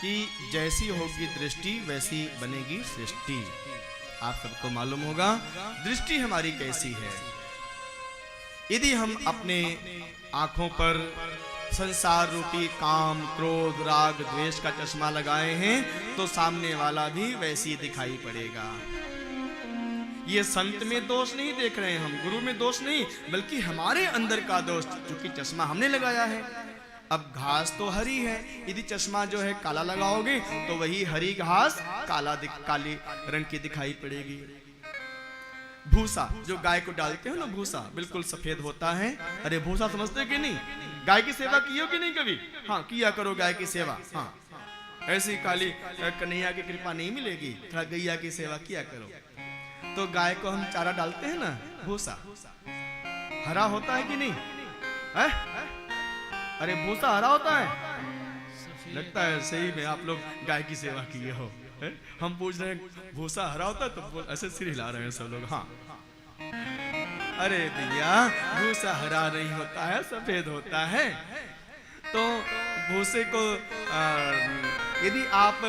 कि जैसी होगी दृष्टि वैसी बनेगी सृष्टि। आप सबको मालूम होगा दृष्टि हमारी कैसी है। यदि हम अपने आंखों पर संसार रूपी काम, क्रोध, राग, द्वेष का चश्मा लगाए हैं तो सामने वाला भी वैसी दिखाई पड़ेगा। ये संत में दोष नहीं देख रहे हैं हम, गुरु में दोष नहीं, बल्कि हमारे अंदर का दोष, क्योंकि चश्मा हमने लगाया है। अब घास तो हरी है, यदि चश्मा जो है काला लगाओगे तो वही हरी घास काली रंग की दिखाई पड़ेगी। भूसा जो गाय को डालते हो ना, भूसा बिल्कुल सफेद होता है। अरे भूसा समझते कि नहीं? गाय की सेवा की हो कि नहीं कभी? हाँ, किया करो गाय की सेवा। हाँ, ऐसी काली कन्हैया की कृपा नहीं मिलेगी, थोड़ा गैया की सेवा किया करो। तो गाय को हम चारा डालते हैं ना, भूसा हरा होता है कि नहीं है? अरे भूसा हरा होता है, लगता है सही में आप लोग गाय की सेवा किए हो। हम पूछ रहे हैं भूसा हरा होता है तो ऐसे सिर हिला रहे हैं सब लोग। हाँ, अरे भैया भूसा हरा नहीं होता है, सफेद होता है। तो भूसे को यदि आप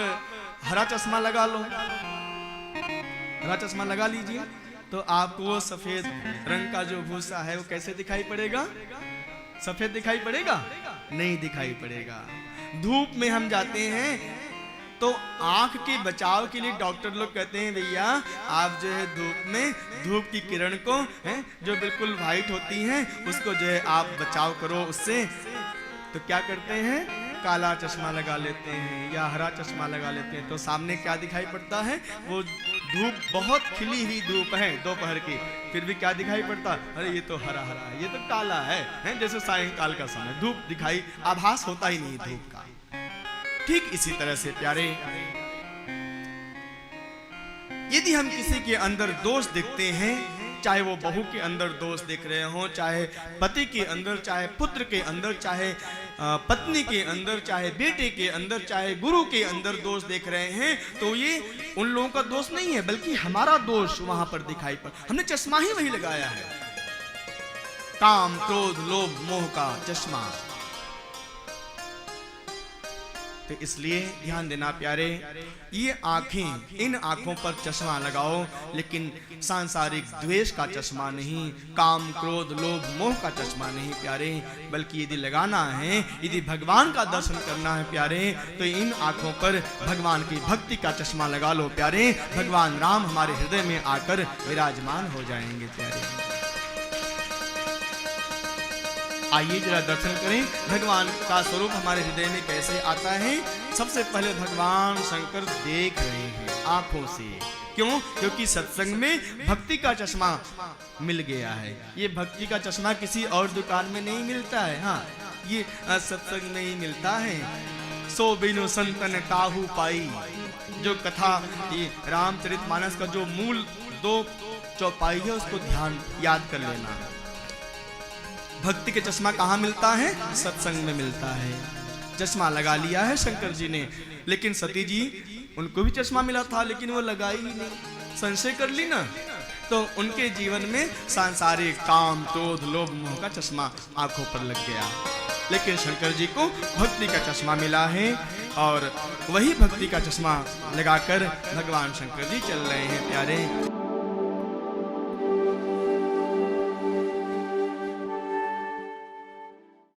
हरा चश्मा लगा लो, हरा चश्मा लगा लीजिए, तो आपको वो सफेद रंग का जो भूसा है वो कैसे दिखाई पड़ेगा? सफेद दिखाई पड़ेगा? नहीं दिखाई पड़ेगा। धूप में हम जाते हैं तो आंख के बचाव के लिए डॉक्टर लोग कहते हैं भैया आप जो है धूप में धूप की किरण को है जो बिल्कुल व्हाइट होती हैं उसको जो है आप बचाव करो उससे। तो क्या करते हैं? काला चश्मा लगा लेते हैं या हरा चश्मा लगा लेते हैं। तो सामने क्या दिखाई पड़ता है? वो धूप बहुत खिली हुई धूप है दोपहर की, फिर भी क्या दिखाई पड़ता? अरे ये तो हरा हरा है, ये तो काला है जैसे सायंकाल का समय धूप दिखाई, आभास होता ही नहीं धूप का। ठीक इसी तरह से प्यारे, यदि हम किसी के अंदर दोष देखते हैं, चाहे वो बहू के अंदर दोष देख रहे हो, चाहे पति के अंदर, चाहे पुत्र के अंदर, चाहे पत्नी के अंदर, चाहे बेटे के अंदर, चाहे गुरु के अंदर दोष देख रहे हैं, तो ये उन लोगों का दोष नहीं है बल्कि हमारा दोष वहां पर दिखाई पड़। हमने चश्मा ही वही लगाया है, काम, क्रोध, लोभ, मोह का चश्मा। तो इसलिए ध्यान देना प्यारे, ये आंखें, इन आंखों पर चश्मा लगाओ, लेकिन सांसारिक द्वेष का चश्मा नहीं, काम, क्रोध, लोभ, मोह का चश्मा नहीं प्यारे, बल्कि यदि लगाना है, यदि भगवान का दर्शन करना है प्यारे, तो इन आंखों पर भगवान की भक्ति का चश्मा लगा लो प्यारे। भगवान राम हमारे हृदय में आकर विराजमान हो जाएंगे प्यारे। आइए जरा दर्शन करें भगवान का स्वरूप हमारे हृदय में कैसे आता है। सबसे पहले भगवान शंकर देख रहे हैं आंखों से। क्यों? क्योंकि सत्संग में भक्ति का चश्मा मिल गया है। ये भक्ति का चश्मा किसी और दुकान में नहीं मिलता है। हाँ, ये सत्संग में ही मिलता है। सो बिनु संतन काहू पाई, जो कथा ये रामचरितमानस का जो मूल 2 चौपाई है उसको ध्यान याद कर लेना। भक्ति के चश्मा कहाँ मिलता है? सत्संग में मिलता है। चश्मा लगा लिया है शंकर जी ने, लेकिन सती जी उनको भी चश्मा मिला था लेकिन वो लगाई ही नहीं, संशय कर ली ना, तो उनके जीवन में सांसारिक काम, क्रोध, लोभ, मोह का चश्मा आंखों पर लग गया। लेकिन शंकर जी को भक्ति का चश्मा मिला है और वही भक्ति का चश्मा लगाकर भगवान शंकर जी चल रहे हैं प्यारे।